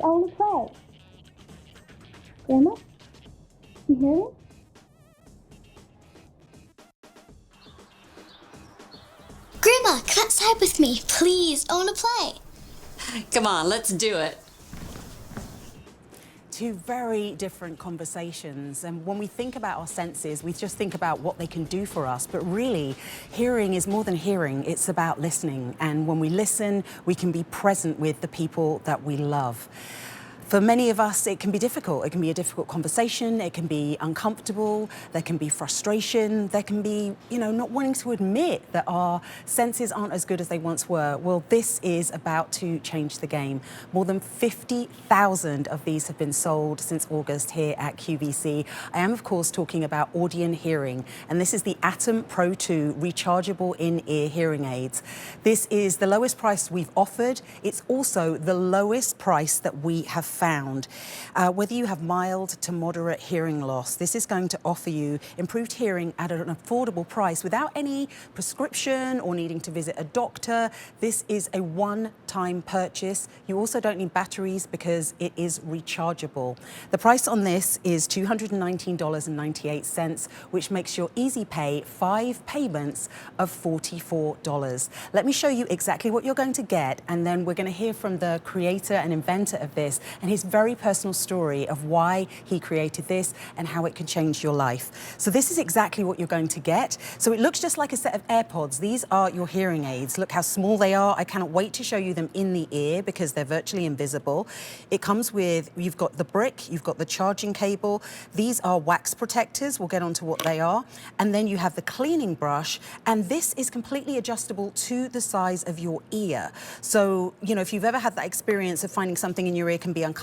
only play. Grandma? You hear me? Grandma, come outside with me, please. I want to play. Come on, let's do it. Two very different conversations, and when we think about our senses, we just think about what they can do for us, but really, hearing is more than hearing, it's about listening, and when we listen, we can be present with the people that we love. For many of us, it can be difficult. It can be a difficult conversation, it can be uncomfortable, there can be frustration, there can be, not wanting to admit that our senses aren't as good as they once were. Well, this is about to change the game. More than 50,000 of these have been sold since August here at QVC. I am, of course, talking about Audien Hearing, and this is the Atom Pro 2 rechargeable in-ear hearing aids. This is the lowest price we've offered. It's also the lowest price that we have found. Whether you have mild to moderate hearing loss, this is going to offer you improved hearing at an affordable price without any prescription or needing to visit a doctor. This is a one-time purchase. You also don't need batteries because it is rechargeable. The price on this is $219.98, which makes your easy pay 5 payments of $44. Let me show you exactly what you're going to get, and then we're going to hear from the creator and inventor of this and his very personal story of why he created this and how it can change your life. So this is exactly what you're going to get. So it looks just like a set of AirPods. These are your hearing aids. Look how small they are. I cannot wait to show you them in the ear because they're virtually invisible. It comes with, you've got the brick, you've got the charging cable. These are wax protectors. We'll get onto what they are. And then you have the cleaning brush, and this is completely adjustable to the size of your ear. So, if you've ever had that experience of finding something in your ear can be uncomfortable,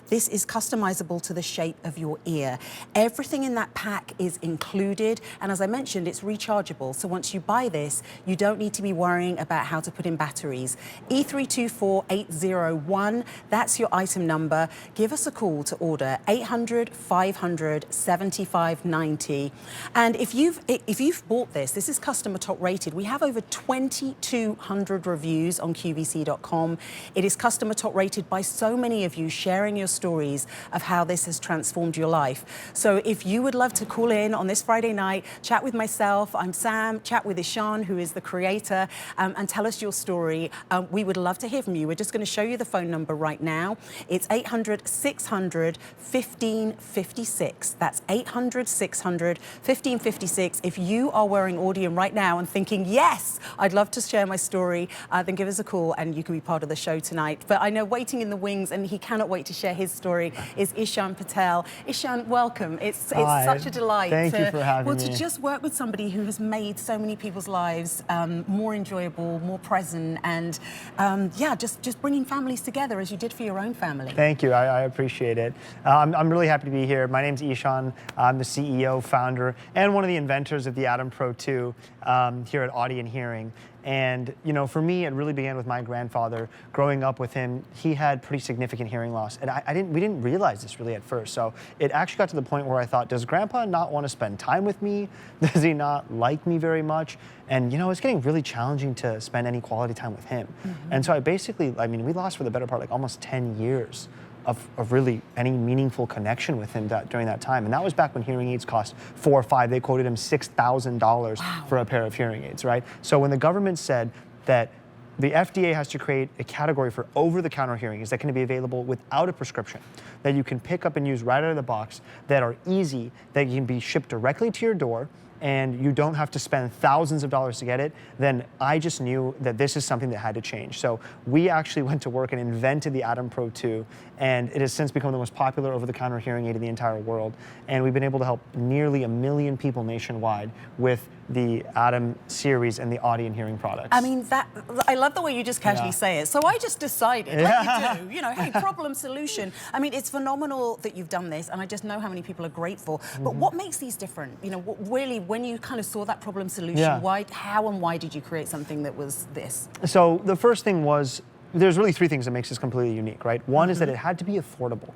this is customizable to the shape of your ear. Everything in that pack is included, and as I mentioned, it's rechargeable. So once you buy this, you don't need to be worrying about how to put in batteries. E324801, that's your item number. Give us a call to order 800-500-7590. And if you've bought this is customer top rated. We have over 2,200 reviews on QVC.com. It is customer top rated by so many of you sharing your stories of how this has transformed your life. So if you would love to call in on this Friday night, chat with myself, I'm Sam, chat with Ishan, who is the creator, and tell us your story. We would love to hear from you. We're just going to show you the phone number right now. It's 800-600-1556. That's 800-600-1556. If you are wearing Audien right now and thinking, yes, I'd love to share my story, then give us a call and you can be part of the show tonight. But I know waiting in the wings, and he cannot wait to share his story, is Ishan Patel. Ishan, welcome. It's such a delight. Thank you for having me. To just work with somebody who has made so many people's lives more enjoyable, more present, and just bringing families together as you did for your own family. Thank you. I appreciate it. I'm really happy to be here. My name's Ishan. I'm the CEO, founder, and one of the inventors of the Atom Pro 2 here at Audien Hearing. And, for me, it really began with my grandfather. Growing up with him, he had pretty significant hearing loss. And we didn't realize this really at first. So it actually got to the point where I thought, does Grandpa not want to spend time with me? Does he not like me very much? And, it's getting really challenging to spend any quality time with him. Mm-hmm. And so we lost for the better part, almost 10 years. Of really any meaningful connection with him during that time. And that was back when hearing aids cost $4,000 or $5,000. They quoted him $6,000 for a pair of hearing aids, right? So when the government said that the FDA has to create a category for over-the-counter hearing aids that can be available without a prescription, that you can pick up and use right out of the box, that are easy, that can be shipped directly to your door, and you don't have to spend thousands of dollars to get it, then I just knew that this is something that had to change. So we actually went to work and invented the Atom Pro 2, and it has since become the most popular over-the-counter hearing aid in the entire world. And we've been able to help nearly 1 million people nationwide with the Atom series and the Audien Hearing products. I mean, I love the way you just casually say it. So I just decided, like you do, hey, problem, solution. I mean, it's phenomenal that you've done this, and I just know how many people are grateful. Mm-hmm. But what makes these different? Really, when you kind of saw that problem solution, how and why did you create something that was this? So the first thing was, there's really 3 things that makes this completely unique, right? One is that it had to be affordable.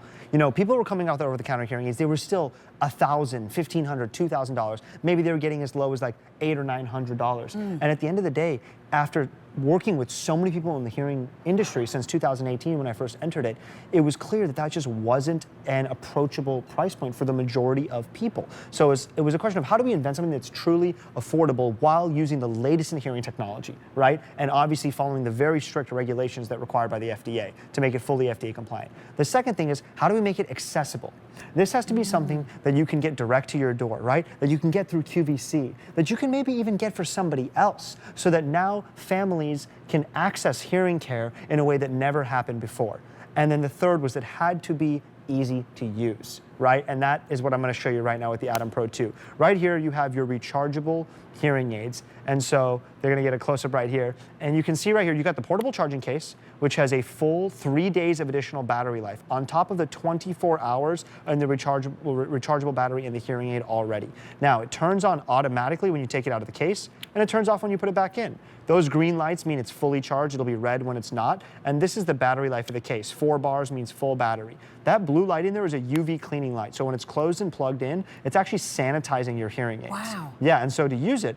People were coming out there over-the-counter hearing aids. They were still $1,000, $1,500, $2,000. Maybe they were getting as low as like $800 or $900. And at the end of the day, after working with so many people in the hearing industry since 2018 when I first entered it, it was clear that that just wasn't an approachable price point for the majority of people. So it was a question of how do we invent something that's truly affordable while using the latest in hearing technology, right? And obviously following the very strict regulations that are required by the FDA to make it fully FDA compliant. The second thing is, how do we make it accessible? This has to be something that you can get direct to your door, right? That you can get through QVC, that you can maybe even get for somebody else, so that now families can access hearing care in a way that never happened before. And then the third was it had to be easy to use, right? And that is what I'm going to show you right now with the Atom Pro 2. Right here you have your rechargeable hearing aids, and so they're going to get a close-up right here. And you can see right here you got the portable charging case, which has a full 3 days of additional battery life on top of the 24 hours and the rechargeable battery in the hearing aid already. Now it turns on automatically when you take it out of the case, and it turns off when you put it back in. Those green lights mean it's fully charged. It'll be red when it's not. And this is the battery life of the case. 4 bars means full battery. That blue light in there is a UV cleaning light. So when it's closed and plugged in, it's actually sanitizing your hearing aids. Wow. Yeah, and so to use it,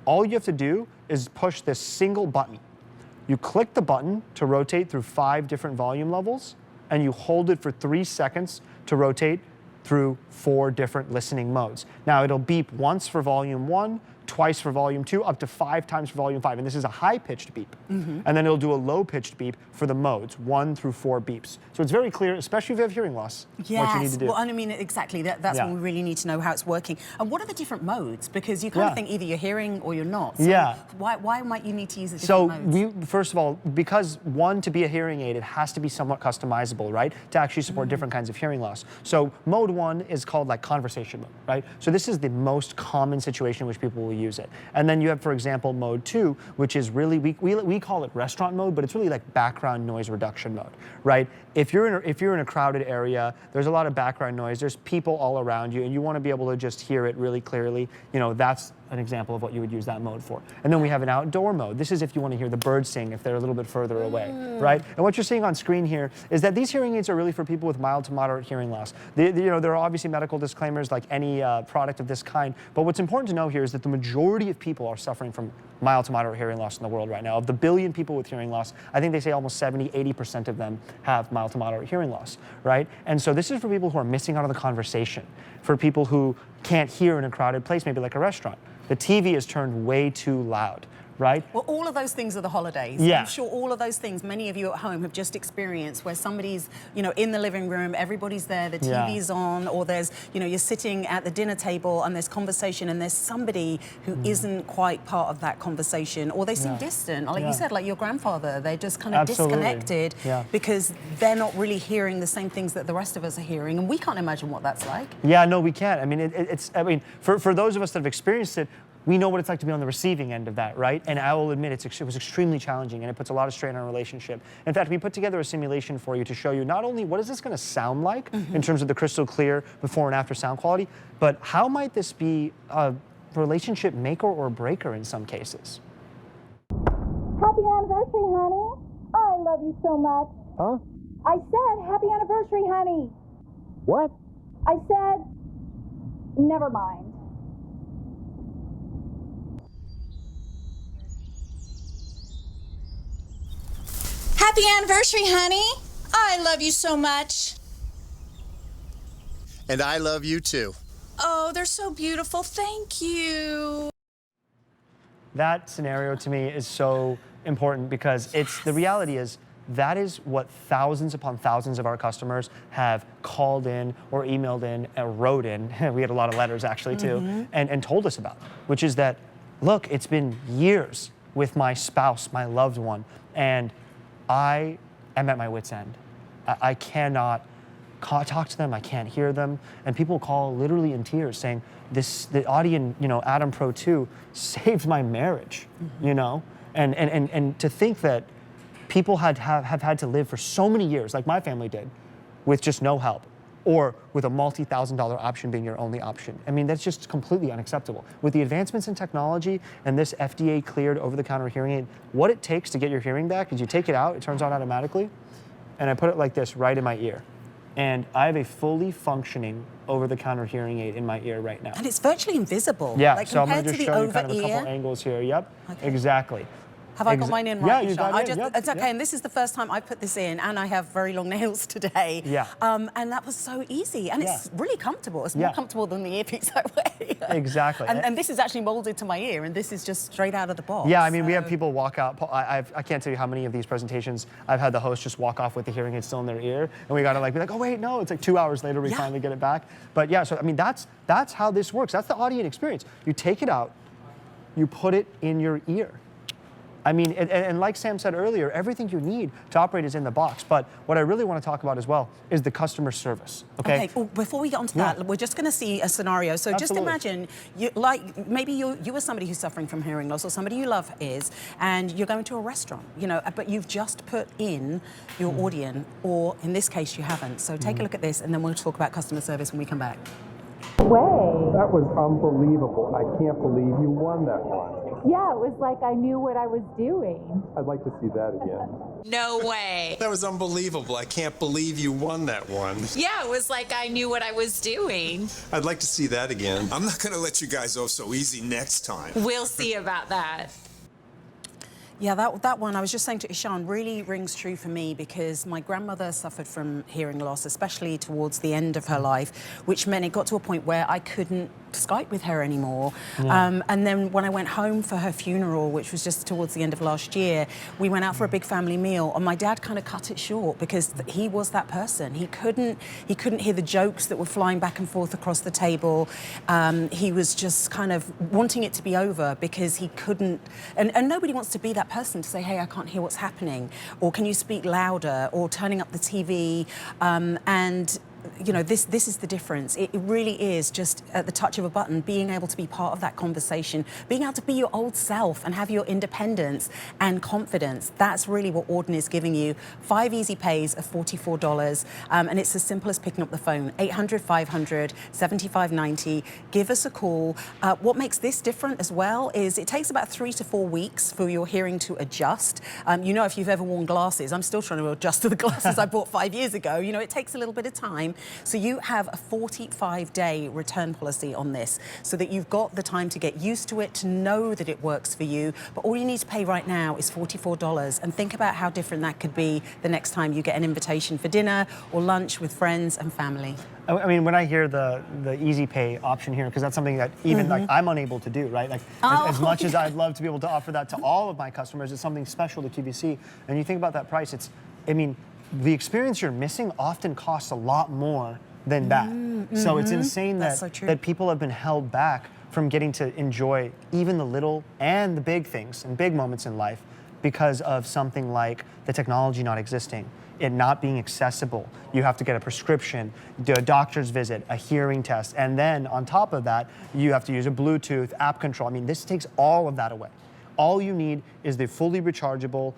all you have to do is push this single button. You click the button to rotate through 5 different volume levels, and you hold it for 3 seconds to rotate through 4 different listening modes. Now it'll beep once for volume 1, twice for volume 2, up to 5 times for volume 5. And this is a high-pitched beep. And then it'll do a low-pitched beep for the modes, 1 through 4 beeps. So it's very clear, especially if you have hearing loss, what you need to do. Well, I mean, exactly. That's when we really need to know how it's working. And what are the different modes? Because you kind of think either you're hearing or you're not. So why might you need to use the different modes? First of all, because to be a hearing aid, it has to be somewhat customizable, right? To actually support different kinds of hearing loss. So mode 1 is called like conversation mode, right? So this is the most common situation in which people will use it. And then you have, for example, mode 2, which is really, we call it restaurant mode, but it's really like background noise reduction mode, right? If you're in a crowded area, there's a lot of background noise, there's people all around you, and you want to be able to just hear it really clearly, that's an example of what you would use that mode for. And then we have an outdoor mode. This is if you want to hear the birds sing if they're a little bit further away, right? And what you're seeing on screen here is that these hearing aids are really for people with mild to moderate hearing loss. There are obviously medical disclaimers like any product of this kind, but what's important to know here is that the majority of people are suffering from mild to moderate hearing loss in the world right now. Of the billion people with hearing loss, I think they say almost 70–80% of them have mild to moderate hearing loss, right? And so this is for people who are missing out on the conversation, for people who can't hear in a crowded place, maybe like a restaurant. The TV is turned way too loud, right? Well, all of those things are the holidays. Yeah. I'm sure all of those things, many of you at home have just experienced where somebody's, in the living room, everybody's there, the TV's on, or there's, you're sitting at the dinner table and there's conversation and there's somebody who isn't quite part of that conversation, or they seem distant. Like you said, like your grandfather, they're just kind of disconnected because they're not really hearing the same things that the rest of us are hearing, and we can't imagine what that's like. Yeah, no, we can't. I mean, for those of us that have experienced it, we know what it's like to be on the receiving end of that, right? And I will admit it was extremely challenging, and it puts a lot of strain on our relationship. In fact, we put together a simulation for you to show you not only what is this going to sound like in terms of the crystal clear before and after sound quality, but how might this be a relationship maker or breaker in some cases. Happy anniversary, honey. I love you so much. Huh? I said happy anniversary, honey. What? I said, never mind. Happy anniversary, honey. I love you so much. And I love you too. Oh, they're so beautiful. Thank you. That scenario to me is so important because the reality is that is what thousands upon thousands of our customers have called in or emailed in and wrote in. We had a lot of letters actually too, and told us about, which is that, look, it's been years with my spouse, my loved one, and I am at my wit's end. I cannot talk to them, I can't hear them, and people call literally in tears saying, the Audien, Atom Pro 2 saved my marriage, and to think that people have had to live for so many years, like my family did, with just no help, or with a multi-$1,000 option being your only option. I mean, that's just completely unacceptable. With the advancements in technology and this FDA-cleared over-the-counter hearing aid, what it takes to get your hearing back is you take it out, it turns on automatically, and I put it like this right in my ear. And I have a fully functioning over-the-counter hearing aid in my ear right now. And it's virtually invisible. Yeah, like, so I'm going compared to just to the show you kind of a over-ear. couple angles here. Yep, Okay. exactly. Have I got mine in right? Yeah, you Sean? got it. Yep, It's okay, yep. and this is the first time I put this in, and I have very long nails today. Yeah. And that was so easy, and it's really comfortable. It's more comfortable than the earpiece I wear. Exactly. And this is actually molded to my ear, and this is just straight out of the box. Yeah, I mean, we have people walk out. I can't tell you how many of these presentations I've had the host just walk off with the hearing aid still in their ear, and we got to like be like, oh wait, no, it's like 2 hours later we finally get it back. But yeah, so I mean, that's how this works. That's the Audien experience. You take it out, you put it in your ear. I mean, and like Sam said earlier, everything you need to operate is in the box. But what I really want to talk about as well is the customer service. Okay. Well, before we get onto that, we're just going to see a scenario. So just imagine, maybe you are somebody who's suffering from hearing loss, or somebody you love is, and you're going to a restaurant, but you've just put in your Audien, or in this case, you haven't. So take a look at this, and then we'll talk about customer service when we come back. Way. That was unbelievable. I can't believe you won that one. Yeah, it was like I knew what I was doing. I'd like to see that again. No way. That was unbelievable. I can't believe you won that one. Yeah, it was like I knew what I was doing. I'd like to see that again. I'm not going to let you guys off so easy next time. We'll see about that. Yeah, that one, I was just saying to Ishan, really rings true for me because my grandmother suffered from hearing loss, especially towards the end of her life, which meant it got to a point where I couldn't Skype with her anymore. Yeah. And then when I went home for her funeral, which was just towards the end of last year, we went out for a big family meal, and my dad kind of cut it short because he was that person. He couldn't hear the jokes that were flying back and forth across the table. He was just kind of wanting it to be over because he couldn't, and nobody wants to be that person to say, hey, I can't hear what's happening, or can you speak louder, or turning up the TV, and this is the difference. It really is just at the touch of a button, being able to be part of that conversation, being able to be your old self and have your independence and confidence. That's really what Audien is giving you. 5 easy pays of $44, and it's as simple as picking up the phone. 800-500-7590. Give us a call. What makes this different as well is it takes about 3 to 4 weeks for your hearing to adjust. If you've ever worn glasses, I'm still trying to adjust to the glasses I bought 5 years ago. It takes a little bit of time. So you have a 45-day return policy on this so that you've got the time to get used to it, to know that it works for you. But all you need to pay right now is $44. And think about how different that could be the next time you get an invitation for dinner or lunch with friends and family. I mean, when I hear the easy pay option here, because that's something that even like I'm unable to do, right? Like as much as I'd love to be able to offer that to all of my customers, it's something special to QVC. And you think about that price, the experience you're missing often costs a lot more than that. So it's insane that people have been held back from getting to enjoy even the little and the big things and big moments in life because of something like the technology not existing, it not being accessible. You have to get a prescription, do a doctor's visit, a hearing test, and then on top of that, you have to use a Bluetooth app control. I mean, this takes all of that away. All you need is the fully rechargeable,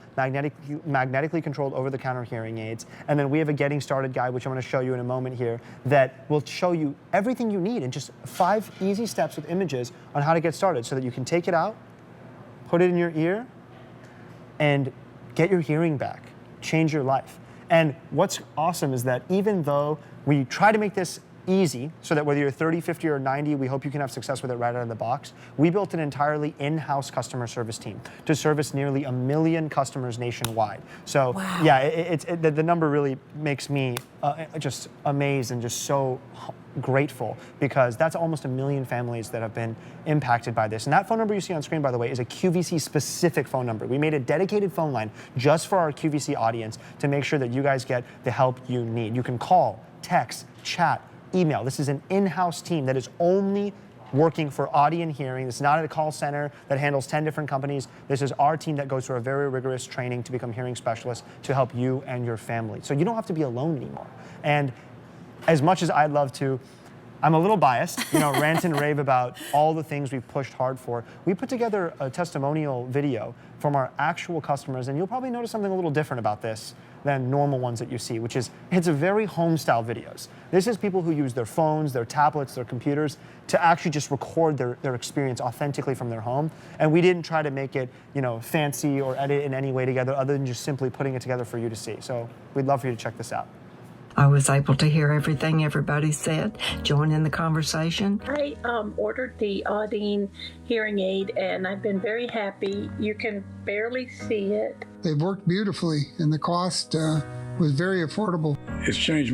magnetically controlled over-the-counter hearing aids. And then we have a getting started guide, which I'm going to show you in a moment here, that will show you everything you need in just 5 easy steps with images on how to get started so that you can take it out, put it in your ear, and get your hearing back, change your life. And what's awesome is that even though we try to make this easy, so that whether you're 30, 50, or 90, we hope you can have success with it right out of the box. We built an entirely in-house customer service team to service nearly 1 million customers nationwide. So yeah, the number really makes me just amazed and just so grateful, because that's almost 1 million families that have been impacted by this. And that phone number you see on screen, by the way, is a QVC specific phone number. We made a dedicated phone line just for our QVC audience to make sure that you guys get the help you need. You can call, text, chat, email. This is an in-house team that is only working for Audien Hearing. It's not at a call center that handles 10 different companies. This is our team that goes through a very rigorous training to become hearing specialists to help you and your family. So you don't have to be alone anymore. And as much as I'd love to, I'm a little biased, rant and rave about all the things we've pushed hard for. We put together a testimonial video from our actual customers, and you'll probably notice something a little different about this than normal ones that you see, which is it's a very home-style videos. This is people who use their phones, their tablets, their computers to actually just record their experience authentically from their home. And we didn't try to make it, fancy or edit in any way together other than just simply putting it together for you to see. So we'd love for you to check this out. I was able to hear everything everybody said, join in the conversation. I ordered the Audien hearing aid, and I've been very happy. You can barely see it. They've worked beautifully, and the cost was very affordable. It's changed